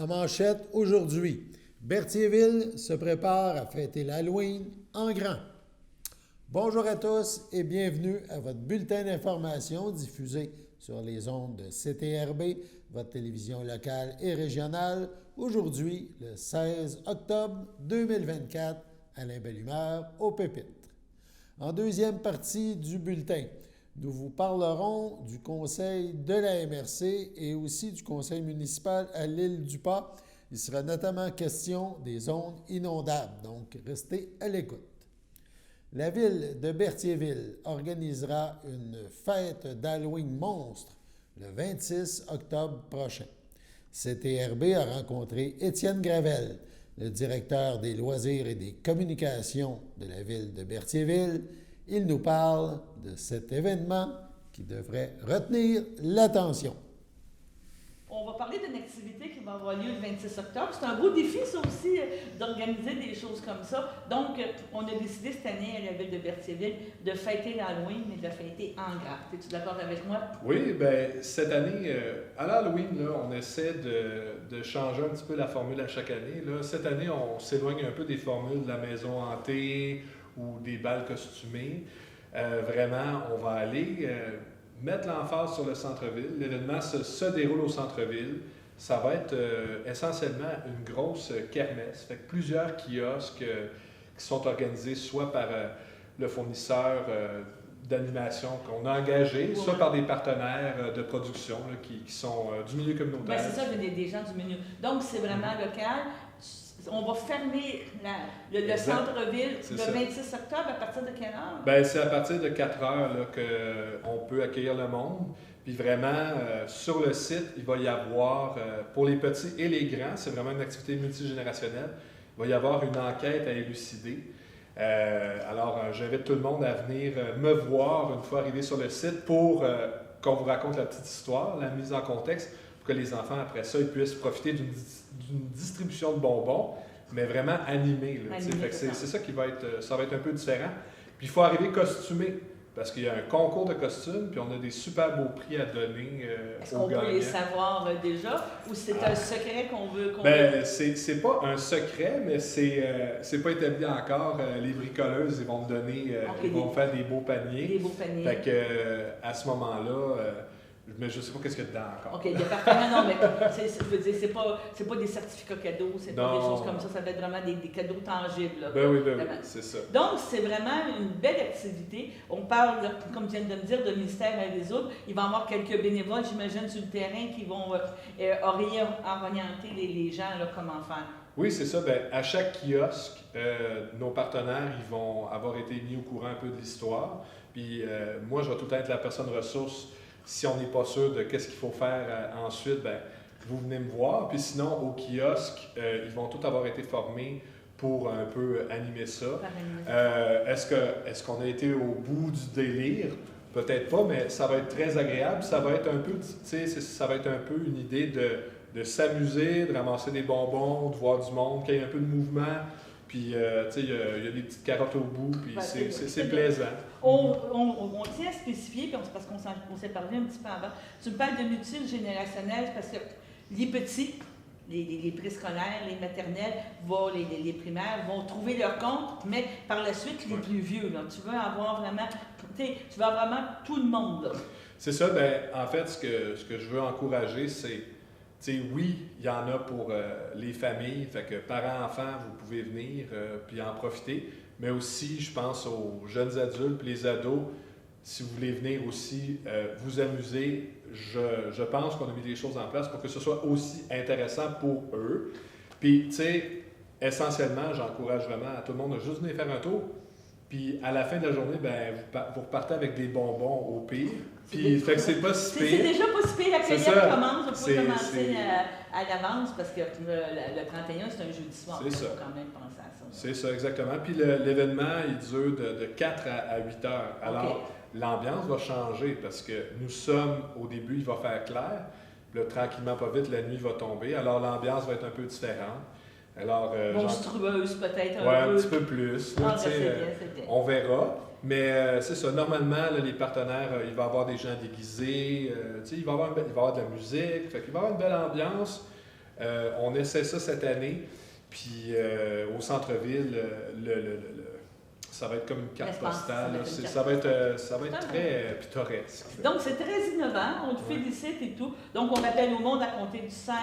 En manchette aujourd'hui, Berthierville se prépare à fêter l'Halloween en grand. Bonjour à tous et bienvenue à votre bulletin d'information diffusé sur les ondes de CTRB, votre télévision locale et régionale, aujourd'hui le 16 octobre 2024, Alain Bellumeur au pupitre. En deuxième partie du bulletin, nous vous parlerons du conseil de la MRC et aussi du conseil municipal à l'Île-du-Pas. Il sera notamment question des zones inondables, donc restez à l'écoute. La ville de Berthierville organisera une fête d'Halloween monstre le 26 octobre prochain. CTRB a rencontré Étienne Gravel, le directeur des loisirs et des communications de la ville de Berthierville. Il nous parle de cet événement qui devrait retenir l'attention. On va parler d'une activité qui va avoir lieu le 26 octobre. C'est un beau défi, ça aussi, d'organiser des choses comme ça. Donc, on a décidé cette année à la ville de Berthierville de fêter l'Halloween, mais de la fêter en grand. Es-tu d'accord avec moi? Oui, bien, cette année, à l'Halloween, là, on essaie de changer un petit peu la formule à chaque année. Là. Cette année, on s'éloigne un peu des formules de la maison hantée ou des balles costumées. Vraiment, on va aller mettre l'emphase sur le centre-ville. L'événement se déroule au centre-ville. Ça va être essentiellement une grosse kermesse. Fait que plusieurs kiosques qui sont organisés soit par le fournisseur d'animation qu'on a engagé, soit par des partenaires de production là, qui sont du milieu communautaire. Bien, c'est ça, des gens du milieu. Donc, c'est vraiment local. On va fermer le centre-ville le 26 octobre. À partir de quelle heure? Bien, c'est à partir de 4 heures qu'on peut accueillir le monde. Puis vraiment, sur le site, il va y avoir, pour les petits et les grands, c'est vraiment une activité multigénérationnelle, il va y avoir une enquête à élucider. Alors, j'invite tout le monde à venir me voir une fois arrivé sur le site pour qu'on vous raconte la petite histoire, la mise en contexte, pour que les enfants, après ça, ils puissent profiter d'une distribution de bonbons, mais vraiment animée. C'est ça qui va être, ça va être un peu différent. Puis il faut arriver costumé, parce qu'il y a un concours de costumes, puis on a des super beaux prix à donner Est-ce qu'on peut les savoir déjà, ou c'est un secret qu'on veut? C'est pas un secret, mais c'est pas établi encore. Les bricoleuses, ils vont me donner, ils vont faire des beaux paniers. Des beaux paniers. Fait que, à ce moment-là, mais je ne sais pas qu'est-ce qu'il y a dedans encore. OK, département, non, mais je veux dire, c'est pas des certificats cadeaux, c'est pas des choses comme ça va être vraiment des cadeaux tangibles. Là, oui, c'est ça. Donc, c'est vraiment une belle activité. On parle, comme tu viens de me dire, de ministère à résoudre. Il va y avoir quelques bénévoles, j'imagine, sur le terrain qui vont orienter les gens, là, comment faire. Oui, c'est ça. Bien, à chaque kiosque, nos partenaires ils vont avoir été mis au courant un peu de l'histoire. Puis moi, je vais tout le temps être la personne ressource. Si on n'est pas sûr de qu'est-ce qu'il faut faire ensuite, bien, vous venez me voir. Puis sinon, au kiosque, ils vont tous avoir été formés pour un peu animer ça. Est-ce qu'on a été au bout du délire? Peut-être pas, mais ça va être très agréable. Ça va être un peu, ça va être un peu une idée de s'amuser, de ramasser des bonbons, de voir du monde, qu'il y ait un peu de mouvement. Puis, il y a des petites carottes au bout, puis c'est plaisant. On tient à spécifier, parce qu'on s'est parlé un petit peu avant. Tu me parles de multigénérationnel, parce que les petits, les préscolaires, les maternelles, les primaires vont trouver leur compte, mais par la suite, les plus vieux, là, tu veux avoir vraiment tout le monde. Là. C'est ça, bien, en fait, ce que je veux encourager, c'est oui, il y en a pour les familles, fait que parents-enfants, vous pouvez venir puis en profiter, mais aussi, je pense aux jeunes adultes puis les ados, si vous voulez venir aussi vous amuser, je pense qu'on a mis des choses en place pour que ce soit aussi intéressant pour eux. Puis, tu sais, essentiellement, j'encourage vraiment à tout le monde de juste venir faire un tour, puis à la fin de la journée, ben, vous repartez avec des bonbons au pire. Puis, fait que c'est pas si pire. C'est déjà pas si pire. La cueillette commence. Vous pouvez commencer à l'avance parce que le 31, c'est un jeudi soir. C'est ça. Il faut quand même penser à ça. C'est ça, exactement. Puis l'événement, il dure de 4 à 8 heures. Alors, l'ambiance va changer parce que nous sommes, au début, il va faire clair. Puis là, tranquillement, pas vite, la nuit va tomber. Alors, l'ambiance va être un peu différente. Alors, monstrueuse peut-être un petit peu plus. Là, c'est bien. On verra. Mais c'est ça, normalement, là, les partenaires, il va y avoir des gens déguisés, il va y avoir de la musique, fait qu'il va y avoir une belle ambiance. On essaie ça cette année. Puis au centre-ville, ça va être comme une carte postale. Ça va être très pittoresque. Donc, c'est très innovant. On te félicite et tout. Donc, on rappelle au monde à compter de 16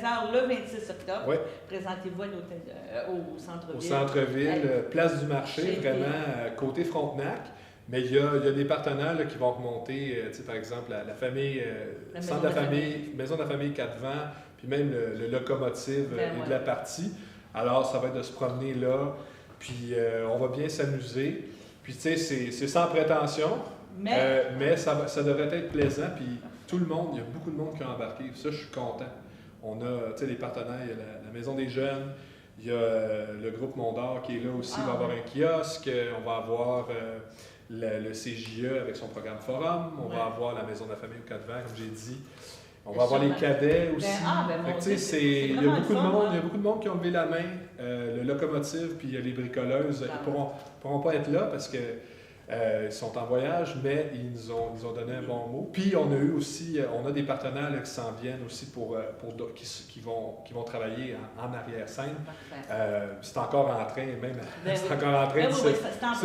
h le 26 octobre. Oui. Présentez-vous à l'hôtel, au centre-ville. Au centre-ville, place du marché, vraiment côté Frontenac. Mais il y a des partenaires là, qui vont remonter, par exemple, la famille, centre de la famille, maison de la famille Quatre-Vents, puis même le locomotive de la partie. Alors, ça va être de se promener là. Puis on va bien s'amuser. Puis tu sais, c'est sans prétention, mais ça devrait être plaisant. Puis tout le monde, il y a beaucoup de monde qui a embarqué. Ça, je suis content. On a, tu sais, les partenaires, il y a la Maison des Jeunes, il y a le groupe Mondor qui est là aussi, il va avoir un kiosque, on va avoir le CJE avec son programme Forum, on va avoir la Maison de la famille au Quatre-Vents, comme j'ai dit. On va avoir les cadets aussi. Il y a beaucoup de monde qui ont levé la main. Le locomotive puis les bricoleuses ne pourront pas être là parce qu'ils sont en voyage, mais ils nous ont donné un bon mot. Puis on a eu aussi, on a des partenaires là, qui s'en viennent aussi qui vont travailler en arrière-scène. C'est encore en train, c'est encore en train de se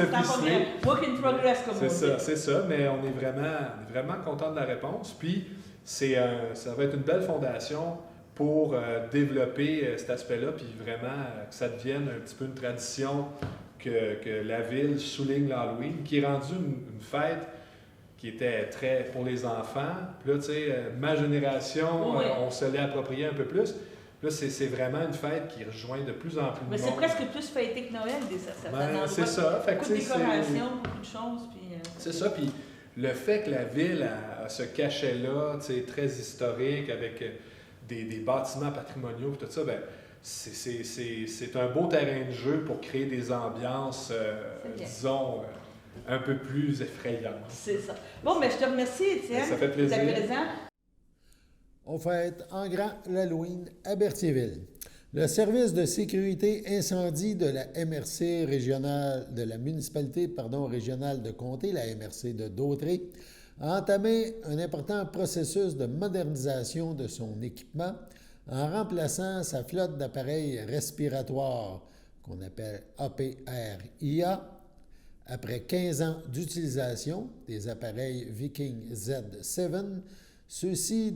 ficeler. Work in progress, comme on dit. C'est ça, mais on est vraiment content de la réponse. Puis ça va être une belle fondation pour développer cet aspect-là, puis vraiment que ça devienne un petit peu une tradition que la ville souligne l'Halloween, qui est rendue une fête qui était très pour les enfants. Puis là, tu sais, ma génération, on se l'est approprié un peu plus. Là, c'est vraiment une fête qui rejoint de plus en plus de monde. Mais c'est presque plus fêté que Noël, c'est ça. Beaucoup de décorations, beaucoup de choses. C'est ça, puis le fait que la ville a ce cachet-là, très historique, avec des bâtiments patrimoniaux et tout ça, ben, c'est un beau terrain de jeu pour créer des ambiances, disons, un peu plus effrayantes. C'est ça. Bon, mais je te remercie, Étienne. Ça fait plaisir. On fête en grand l'Halloween à Berthierville. Le service de sécurité incendie de la MRC régionale, de la municipalité régionale de Comté, la MRC de Dautré, a entamé un important processus de modernisation de son équipement en remplaçant sa flotte d'appareils respiratoires, qu'on appelle APRIA. Après 15 ans d'utilisation des appareils Viking Z7, ceux-ci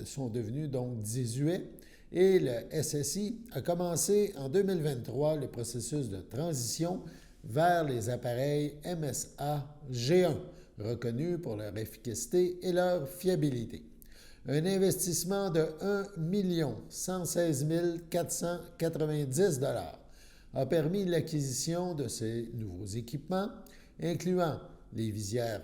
sont devenus donc désuets et le SSI a commencé en 2023 le processus de transition vers les appareils MSA G1, reconnus pour leur efficacité et leur fiabilité. Un investissement de 1 116 490 $ a permis l'acquisition de ces nouveaux équipements, incluant la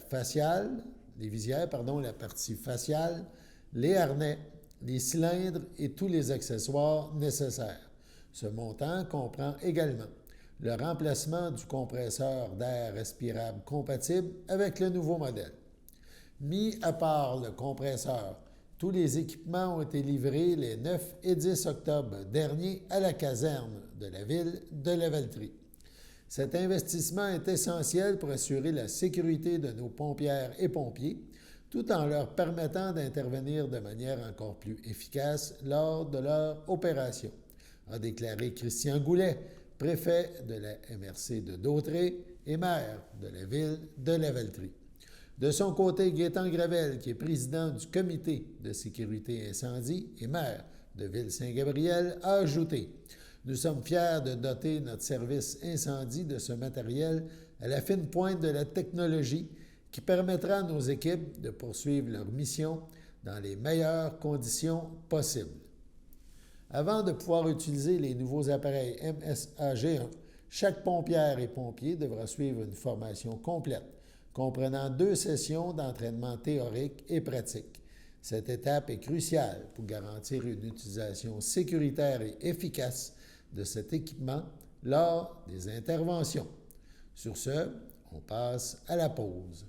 partie faciale, les harnais, les cylindres et tous les accessoires nécessaires. Ce montant comprend également le remplacement du compresseur d'air respirable compatible avec le nouveau modèle. Mis à part le compresseur, tous les équipements ont été livrés les 9 et 10 octobre dernier à la caserne de la ville de Lavaltrie. Cet investissement est essentiel pour assurer la sécurité de nos pompières et pompiers, tout en leur permettant d'intervenir de manière encore plus efficace lors de leur opération, a déclaré Christian Goulet, préfet de la MRC de Dautré et maire de la ville de Lavaltrie. De son côté, Gaétan Gravel, qui est président du comité de sécurité incendie et maire de Ville-Saint-Gabriel, a ajouté « Nous sommes fiers de doter notre service incendie de ce matériel à la fine pointe de la technologie qui permettra à nos équipes de poursuivre leur mission dans les meilleures conditions possibles. » Avant de pouvoir utiliser les nouveaux appareils MSA-G1, chaque pompière et pompier devra suivre une formation complète, comprenant 2 sessions d'entraînement théorique et pratique. Cette étape est cruciale pour garantir une utilisation sécuritaire et efficace de cet équipement lors des interventions. Sur ce, on passe à la pause.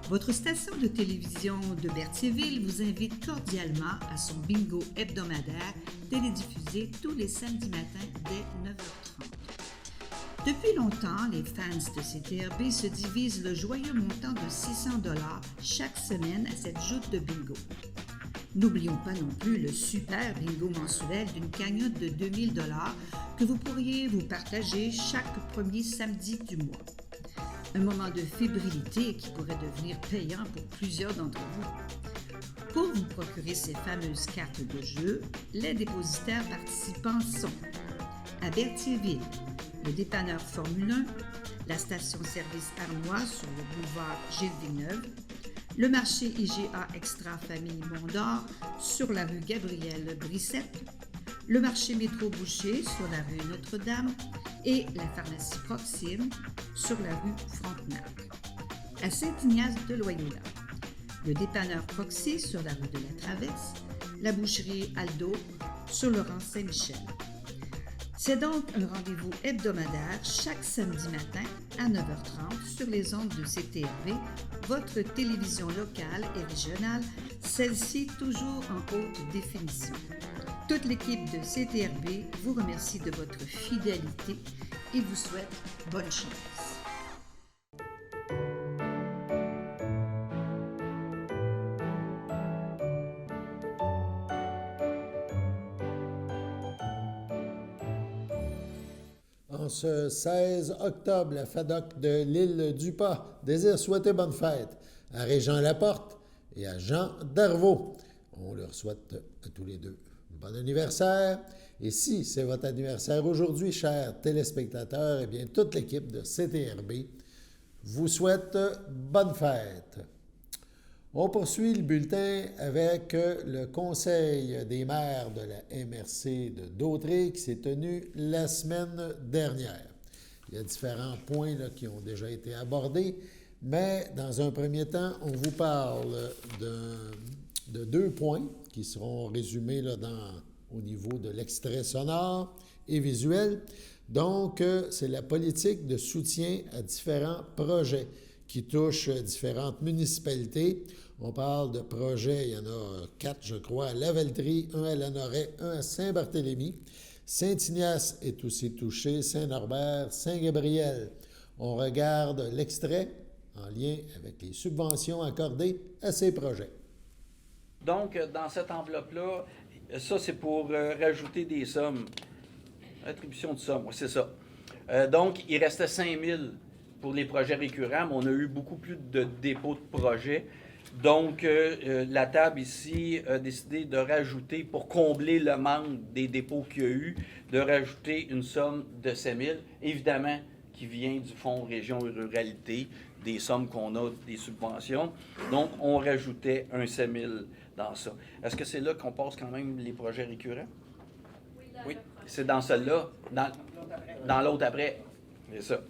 Votre station de télévision de Berthierville vous invite cordialement à son bingo hebdomadaire télédiffusé tous les samedis matins dès 9h30. Depuis longtemps, les fans de CTRB se divisent le joyeux montant de 600 $ chaque semaine à cette joute de bingo. N'oublions pas non plus le super bingo mensuel d'une cagnotte de 2000 $ que vous pourriez vous partager chaque premier samedi du mois. Un moment de fébrilité qui pourrait devenir payant pour plusieurs d'entre vous. Pour vous procurer ces fameuses cartes de jeu, les dépositaires participants sont à Berthierville, le dépanneur Formule 1, la station-service Arnois sur le boulevard Gilles Villeneuve, le marché IGA Extra Famille Mont-d'Or sur la rue Gabrielle Brissette, le marché Métro Boucher sur la rue Notre-Dame et la pharmacie Proxime sur la rue Frontenac. À Saint-Ignace de Loyola, le dépanneur Proxy sur la rue de la Traverse, la boucherie Aldo sur le rang Saint-Michel. C'est donc un rendez-vous hebdomadaire chaque samedi matin à 9h30 sur les ondes de CTRB, votre télévision locale et régionale, celle-ci toujours en haute définition. Toute l'équipe de CTRB vous remercie de votre fidélité et vous souhaite bonne chance. En ce 16 octobre, la FADOC de l'île du Pas désire souhaiter bonne fête à Régent Laporte et à Jean Darvaux. On leur souhaite à tous les deux bon anniversaire. Et si c'est votre anniversaire aujourd'hui, chers téléspectateurs, eh bien, toute l'équipe de CTRB vous souhaite bonne fête. On poursuit le bulletin avec le Conseil des maires de la MRC de Dautrey qui s'est tenu la semaine dernière. Il y a différents points là, qui ont déjà été abordés, mais dans un premier temps, on vous parle de 2 points qui seront résumés là, au niveau de l'extrait sonore et visuel. Donc, c'est la politique de soutien à différents projets qui touchent différentes municipalités. On parle de projets, il y en a 4, je crois, à Lavaltrie, 1 à Lanoraie, 1 à Saint-Barthélemy. Saint-Ignace est aussi touché, Saint-Norbert, Saint-Gabriel. On regarde l'extrait en lien avec les subventions accordées à ces projets. Donc, dans cette enveloppe-là, ça, c'est pour rajouter des sommes. Attribution de sommes, oui, c'est ça. Donc, il restait 5 000 pour les projets récurrents, mais on a eu beaucoup plus de dépôts de projets. Donc, la table ici a décidé de rajouter, pour combler le manque des dépôts qu'il y a eu, de rajouter une somme de 5 000, évidemment, qui vient du Fonds Région et Ruralité, des sommes qu'on a, des subventions. Donc, on rajoutait un 5 000 dans ça. Est-ce que c'est là qu'on passe quand même les projets récurrents? Oui, c'est dans celle-là, dans l'autre après. C'est ça.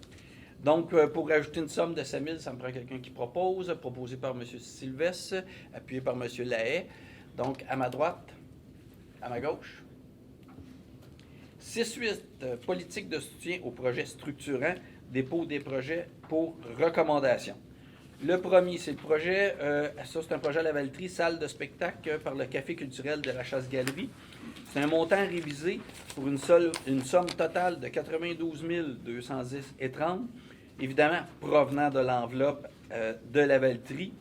Donc, pour rajouter une somme de 5 000, ça me prend quelqu'un qui propose, proposé par M. Sylvestre, appuyé par M. Lahaye. Donc, à ma droite, à ma gauche. 6-8, politique de soutien aux projets structurants, dépôt des projets pour recommandation. Le premier, c'est le projet, ça c'est un projet à la Valtrie, salle de spectacle par le Café culturel de la Chasse-Galerie. C'est un montant révisé pour une somme totale de 92 210,30, évidemment provenant de l'enveloppe de la Valtrie.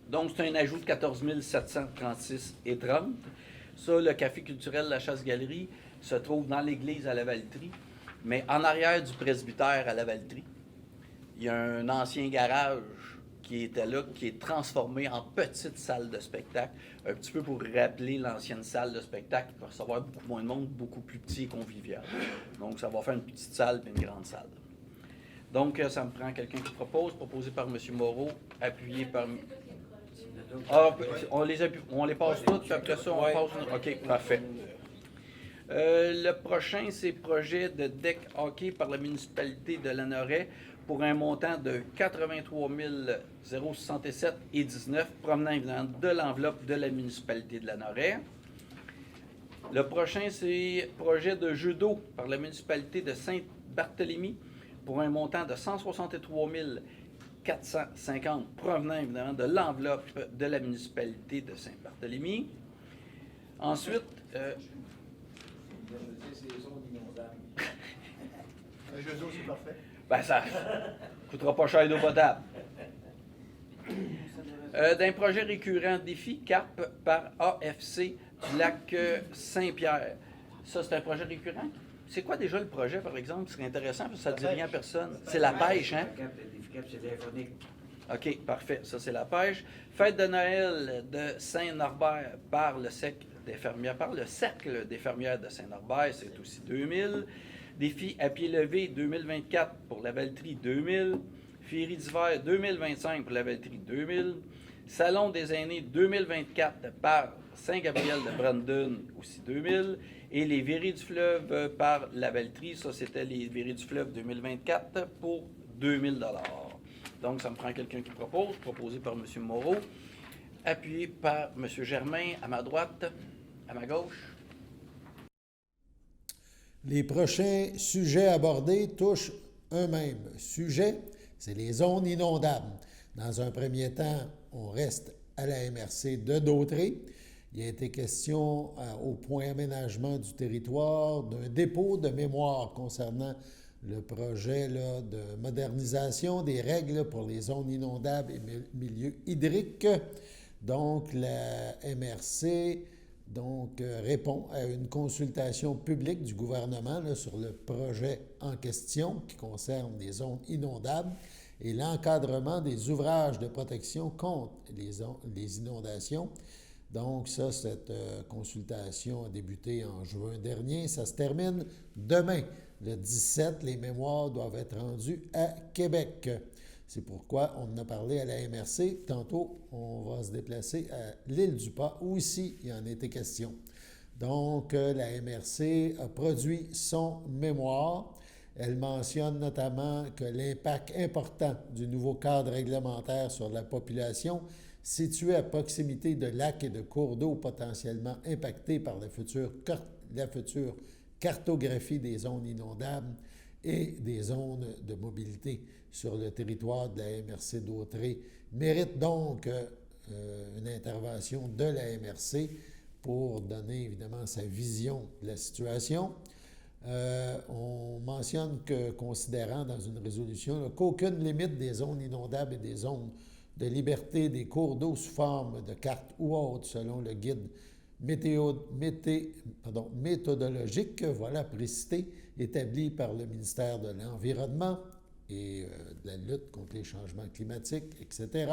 Donc, c'est un ajout de 14 736,30. Ça, le Café culturel de la Chasse-Galerie se trouve dans l'église à la Valtrie, mais en arrière du presbytère à la Valtrie. Il y a un ancien garage qui était là, qui est transformé en petite salle de spectacle, un petit peu pour rappeler l'ancienne salle de spectacle, qui va recevoir beaucoup moins de monde, beaucoup plus petit et convivial. Donc, ça va faire une petite salle et une grande salle. Donc, ça me prend quelqu'un qui propose, proposé par M. Moreau, appuyé par... Ah, on les passe toutes, puis après ça, on passe... OK, parfait. Le prochain, c'est projet de deck hockey par la municipalité de Lanoraie pour un montant de 83 067,19 provenant évidemment de l'enveloppe de la municipalité de Lanoraie. Le prochain, c'est projet de jeu d'eau par la municipalité de Saint-Barthélemy pour un montant de 163 450 provenant évidemment de l'enveloppe de la municipalité de Saint-Barthélemy. Ensuite, un jeu d'eau, c'est parfait. Ben, ça ne coûtera pas cher d'eau potable. D'un projet récurrent défi CAP par AFC du lac Saint-Pierre. Ça, c'est un projet récurrent? C'est quoi déjà le projet, par exemple? Ce serait intéressant, parce que ça ne dit rien à personne. C'est la pêche, hein? CAP, c'est téléphonique. OK, parfait. Ça, c'est la pêche. Fête de Noël de Saint-Norbert par le Cercle des fermières de Saint-Norbert, c'est aussi 2000. Défi à pied levé 2024 pour la Valtrie, 2000. Féerie d'hiver 2025 pour la Valtrie, 2000. Salon des aînés 2024 par Saint-Gabriel de Brandon, aussi 2000. Et les Virées du fleuve par la Valtrie, ça c'était les Virées du fleuve 2024 pour 2000 $. Donc ça me prend quelqu'un qui propose, proposé par M. Moreau, appuyé par M. Germain à ma droite, à ma gauche. Les prochains sujets abordés touchent un même sujet, c'est les zones inondables. Dans un premier temps, on reste à la MRC de Dautré. Il a été question au point aménagement du territoire d'un dépôt de mémoire concernant le projet là, de modernisation des règles pour les zones inondables et milieux hydriques. Donc, la MRC répond à une consultation publique du gouvernement là, sur le projet en question qui concerne les zones inondables et l'encadrement des ouvrages de protection contre les inondations. Donc, ça, cette consultation a débuté en juin dernier. Ça se termine demain, le 17. Les mémoires doivent être rendues à Québec. C'est pourquoi on en a parlé à la MRC. Tantôt, on va se déplacer à l'Île-du-Pas, où ici, il y en a été question. Donc, la MRC a produit son mémoire. Elle mentionne notamment que l'impact important du nouveau cadre réglementaire sur la population située à proximité de lacs et de cours d'eau potentiellement impactés par la future cartographie des zones inondables et des zones de mobilité sur le territoire de la MRC d'Autrey mérite donc une intervention de la MRC pour donner évidemment sa vision de la situation. On mentionne que, considérant dans une résolution là, qu'aucune limite des zones inondables et des zones de liberté des cours d'eau sous forme de carte ou autre, selon le guide méthodologique, voilà, précité, établi par le ministère de l'Environnement et de la lutte contre les changements climatiques, etc.,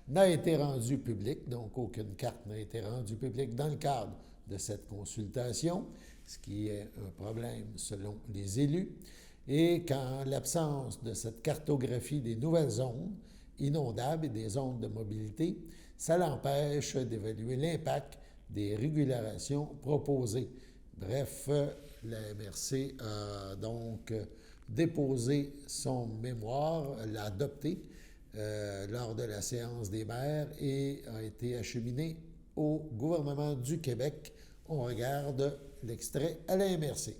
n'a été rendu public. Donc, aucune carte n'a été rendue publique dans le cadre de cette consultation, ce qui est un problème selon les élus. Et qu'en l'absence de cette cartographie des nouvelles zones inondables et des zones de mobilité, ça l'empêche d'évaluer l'impact des régulations proposées. Bref, la MRC a donc déposé son mémoire, l'a adopté lors de la séance des maires et a été acheminé au gouvernement du Québec. On regarde l'extrait à la MRC.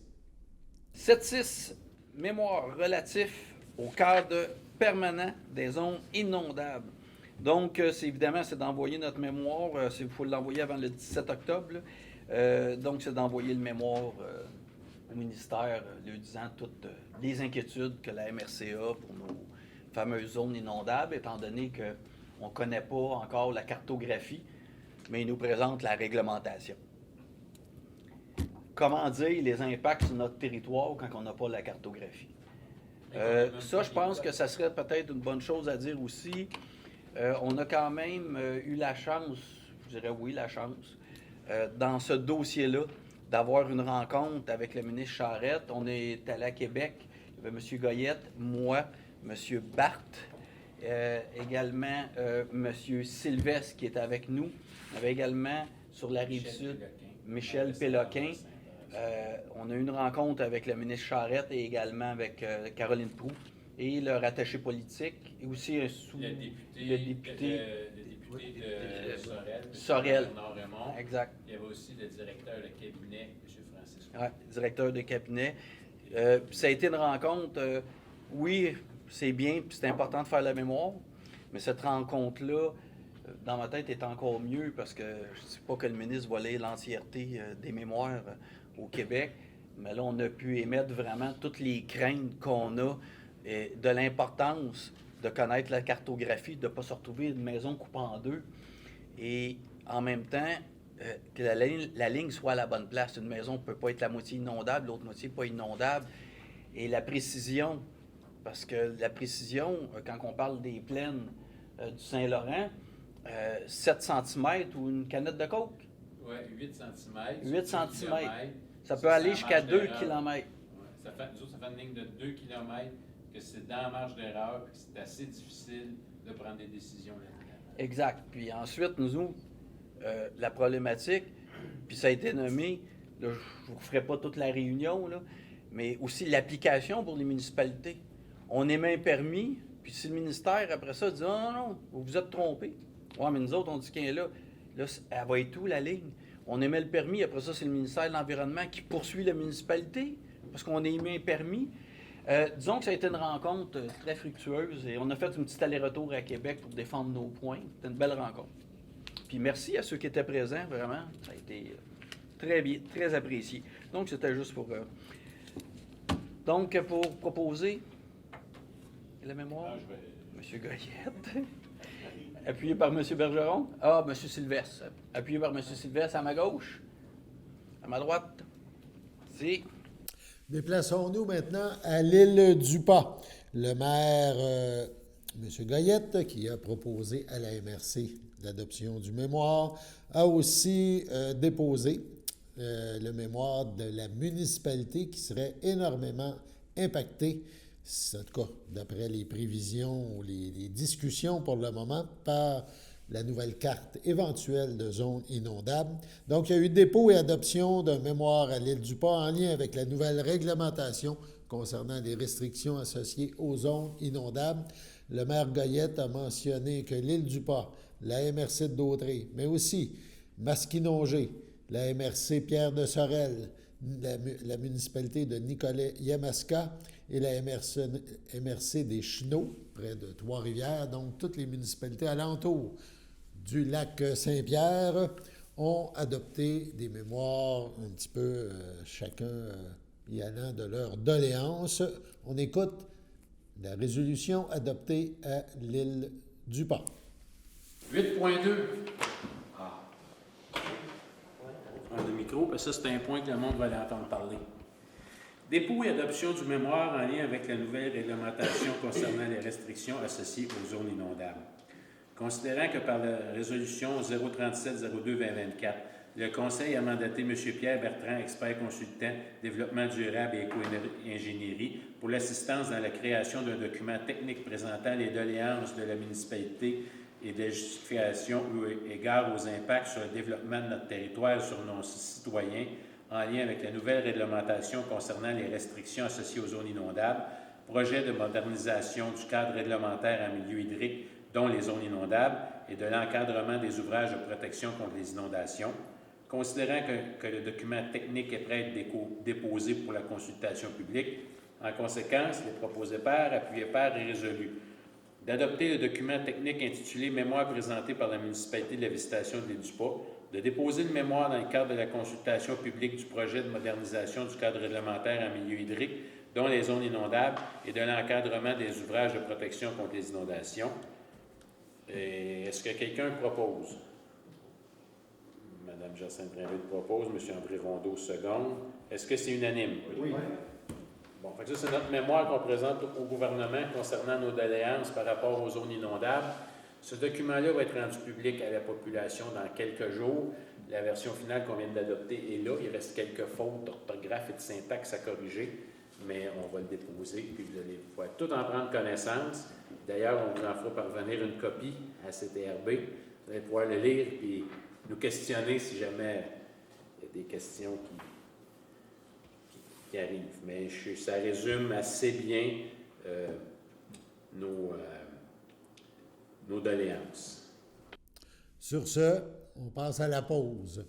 7.6, mémoire relatif au cadre permanent des zones inondables. Donc, c'est d'envoyer notre mémoire. Il faut l'envoyer avant le 17 octobre. Donc, c'est d'envoyer le mémoire au ministère, lui disant toutes les inquiétudes que la MRC a pour nos fameuses zones inondables, étant donné qu'on ne connaît pas encore la cartographie, mais il nous présente la réglementation. Comment dire les impacts sur notre territoire quand on n'a pas la cartographie? Ça, je pense que ça serait peut-être une bonne chose à dire aussi. On a quand même eu la chance, je dirais oui, la chance, dans ce dossier-là, d'avoir une rencontre avec le ministre Charette. On est allé à Québec, il y avait M. Goyette, moi, M. Barthes, également M. Sylvestre qui est avec nous. On avait également sur la Rive-Sud Michel Péloquin. On a eu une rencontre avec le ministre Charette et également avec Caroline Proulx et leur attaché politique et aussi le député de Sorel. Exact. Il y avait aussi le directeur de cabinet, M. Francis. Oui, directeur de cabinet. Ça a été une rencontre, oui, c'est bien, puis c'est important de faire la mémoire, mais cette rencontre-là, dans ma tête, est encore mieux parce que je ne sais pas que le ministre va lire l'entièreté des mémoires au Québec, mais là, on a pu émettre vraiment toutes les craintes qu'on a de l'importance de connaître la cartographie, de ne pas se retrouver une maison coupée en deux. Et en même temps, que la ligne soit à la bonne place. Une maison ne peut pas être la moitié inondable, l'autre moitié pas inondable. Et la précision, parce que la précision, quand on parle des plaines du Saint-Laurent, 7 cm ou une canette de coke? Oui, 8 cm. 8 cm. Ça peut aller jusqu'à 2 km. Ouais. Ça fait une ligne de 2 km, que c'est dans la marge d'erreur, puis que c'est assez difficile de prendre des décisions là-dedans. Exact. Puis ensuite, nous, la problématique, puis ça a été nommé, là, je ne vous ferai pas toute la réunion, là, mais aussi l'application pour les municipalités. On émet un permis, puis si le ministère, après ça, dit « Non, non, vous vous êtes trompé. » Ouais, mais nous autres, on dit qu'elle est là. Là, elle va être où, la ligne? On émet le permis, après ça, c'est le ministère de l'Environnement qui poursuit la municipalité, parce qu'on a émis un permis. Disons que ça a été une rencontre très fructueuse, et on a fait un petit aller-retour à Québec pour défendre nos points. C'était une belle rencontre. Puis merci à ceux qui étaient présents, vraiment. Ça a été très bien, très apprécié. Donc, c'était juste pour... Donc, pour proposer la mémoire, M. Goyette, appuyé par M. Bergeron. Ah, M. Sylvestre, appuyé par M. Sylvestre à ma gauche, à ma droite. C'est... Déplaçons-nous maintenant à l'île du Pas. Le maire, M. Goyette, qui a proposé à la MRC l'adoption du mémoire, a aussi déposé le mémoire de la municipalité qui serait énormément impactée, en tout cas d'après les prévisions ou les discussions pour le moment, par la nouvelle carte éventuelle de zone inondable. Donc, il y a eu dépôt et adoption d'un mémoire à l'île du Pas en lien avec la nouvelle réglementation concernant les restrictions associées aux zones inondables. Le maire Goyette a mentionné que l'île du Pas, la MRC de Dautré, mais aussi Masquinongé, la MRC Pierre de Sorel, la municipalité de Nicolet-Yamaska et la MRC des Chenaux, près de Trois-Rivières, donc toutes les municipalités alentours du lac Saint-Pierre ont adopté des mémoires un petit peu chacun y allant de leur doléance. On écoute la résolution adoptée à l'île du Pas. 8.2. Le micro, parce que ça, c'est un point que le monde va aller entendre parler. Dépôt et adoption du mémoire en lien avec la nouvelle réglementation concernant les restrictions associées aux zones inondables. Considérant que par la résolution 037-02-2024, le Conseil a mandaté M. Pierre Bertrand, expert consultant, développement durable et éco-ingénierie, pour l'assistance dans la création d'un document technique présentant les doléances de la municipalité et des justifications eu égard aux impacts sur le développement de notre territoire et sur nos citoyens en lien avec la nouvelle réglementation concernant les restrictions associées aux zones inondables, projet de modernisation du cadre réglementaire en milieu hydrique, dont les zones inondables, et de l'encadrement des ouvrages de protection contre les inondations. Considérant que le document technique est prêt à être déposé pour la consultation publique, en conséquence, les proposés par, appuyés par et résolus d'adopter le document technique intitulé « Mémoire présenté par la municipalité de la Visitation de l'île du Pas », de déposer le mémoire dans le cadre de la consultation publique du projet de modernisation du cadre réglementaire en milieu hydrique, dont les zones inondables, et de l'encadrement des ouvrages de protection contre les inondations. Est-ce que quelqu'un propose? Mme Jacinthe Rainville propose, M. André Rondeau seconde. Est-ce que c'est unanime? Oui. Bon, fait que ça, c'est notre mémoire qu'on présente au gouvernement concernant nos doléances par rapport aux zones inondables. Ce document-là va être rendu public à la population dans quelques jours. La version finale qu'on vient d'adopter est là. Il reste quelques fautes d'orthographe et de syntaxe à corriger, mais on va le déposer, puis vous allez pouvoir tout en prendre connaissance. D'ailleurs, on vous en fera parvenir une copie à CTRB. Vous allez pouvoir le lire et nous questionner si jamais il y a des questions qui arrivent. Mais ça résume assez bien nos doléances. Sur ce, on passe à la pause.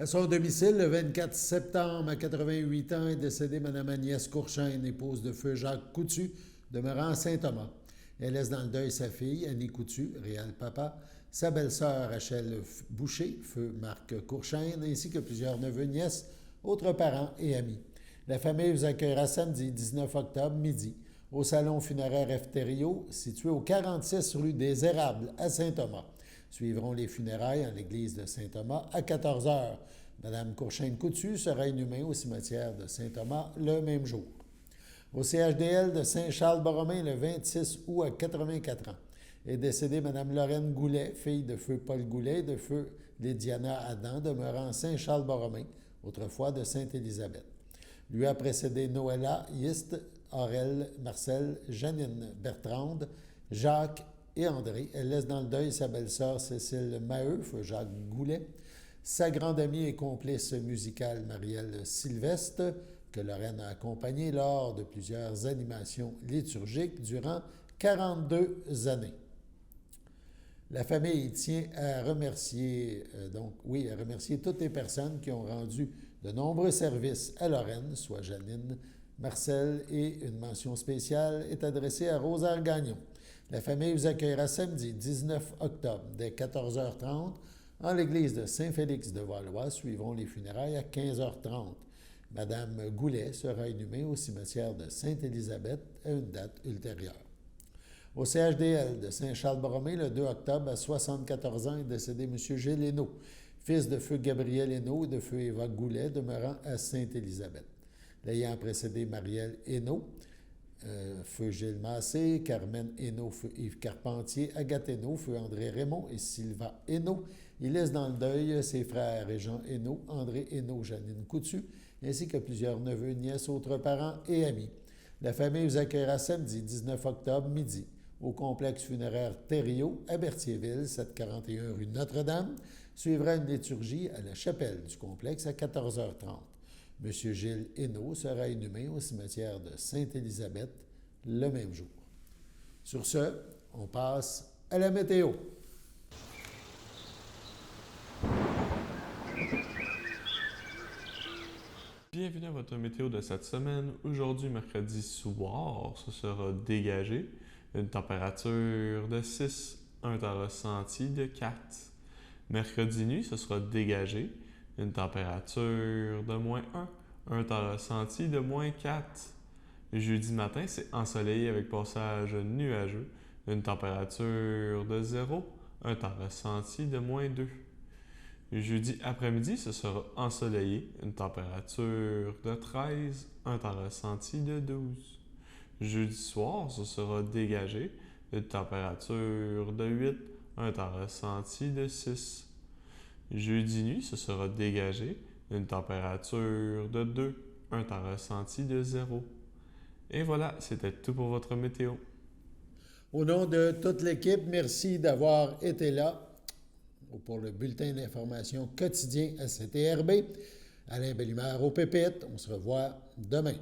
son domicile, le 24 septembre, à 88 ans, est décédée Mme Agnès Courchaine, épouse de feu Jacques Coutu, demeurant à Saint-Thomas. Elle laisse dans le deuil sa fille, Annie Coutu, réal papa, sa belle-sœur Rachel Boucher, feu Marc Courchaine, ainsi que plusieurs neveux, nièces, autres parents et amis. La famille vous accueillera samedi 19 octobre, midi, au salon funéraire Efterio, situé au 46 rue des Érables, à Saint-Thomas. Suivront les funérailles en l'église de Saint-Thomas à 14 h. Mme Courchaine-Coutu sera inhumée au cimetière de Saint-Thomas le même jour. Au CHDL de Saint-Charles-Borromée, le 26 août à 84 ans, est décédée Mme Lorraine Goulet, fille de feu Paul Goulet, de feu Lydiana Adam, demeurant Saint-Charles-Borromée, autrefois de Sainte-Élisabeth. Lui a précédé Noëlla, Yist, Aurel, Marcel, Janine Bertrande, Jacques et André. Elle laisse dans le deuil sa belle-sœur Cécile Maheu, feu Jacques Goulet, sa grande amie et complice musicale Marielle Sylvestre, que Lorraine a accompagnée lors de plusieurs animations liturgiques durant 42 années. La famille tient à remercier, toutes les personnes qui ont rendu de nombreux services à Lorraine, soit Janine, Marcel, et une mention spéciale est adressée à Rosaire Gagnon. La famille vous accueillera samedi 19 octobre dès 14h30 en l'église de Saint-Félix de Valois. Suivront les funérailles à 15h30. Madame Goulet sera inhumée au cimetière de Sainte-Élisabeth à une date ultérieure. Au CHDL de Saint-Charles-Borromée, le 2 octobre, à 74 ans, est décédé M. Gilles Hainaut, fils de feu Gabriel Hainaut et de feu Éva Goulet, demeurant à Sainte-Élisabeth. L'ayant précédé Marielle Hainaut, feu Gilles Massé, Carmen Hainaut, feu Yves Carpentier, Agathe Hainaut, feu André Raymond et Sylvain Hainaut. Il laisse dans le deuil ses frères Régent Hainaut, André Hainaut, Janine Coutu, ainsi que plusieurs neveux, nièces, autres parents et amis. La famille vous accueillera samedi 19 octobre, midi, au complexe funéraire Thériault, à Berthierville, 741 rue Notre-Dame. Suivra une liturgie à la chapelle du complexe à 14h30. M. Gilles Hainaut sera inhumé au cimetière de Sainte-Élisabeth le même jour. Sur ce, on passe à la météo. Bienvenue à votre météo de cette semaine. Aujourd'hui, mercredi soir, ce sera dégagé. Une température de 6, un temps ressenti de 4. Mercredi nuit, ce sera dégagé. Une température de -1, un temps ressenti de -4. Jeudi matin, c'est ensoleillé avec passage nuageux. Une température de 0, un temps ressenti de -2. Jeudi après-midi, ce sera ensoleillé, une température de 13, un temps ressenti de 12. Jeudi soir, ce sera dégagé, une température de 8, un temps ressenti de 6. Jeudi nuit, ce sera dégagé, une température de 2, un temps ressenti de 0. Et voilà, c'était tout pour votre météo. Au nom de toute l'équipe, merci d'avoir été là pour le bulletin d'information quotidien à CTRB. Alain Bellemare au pépites. On se revoit demain.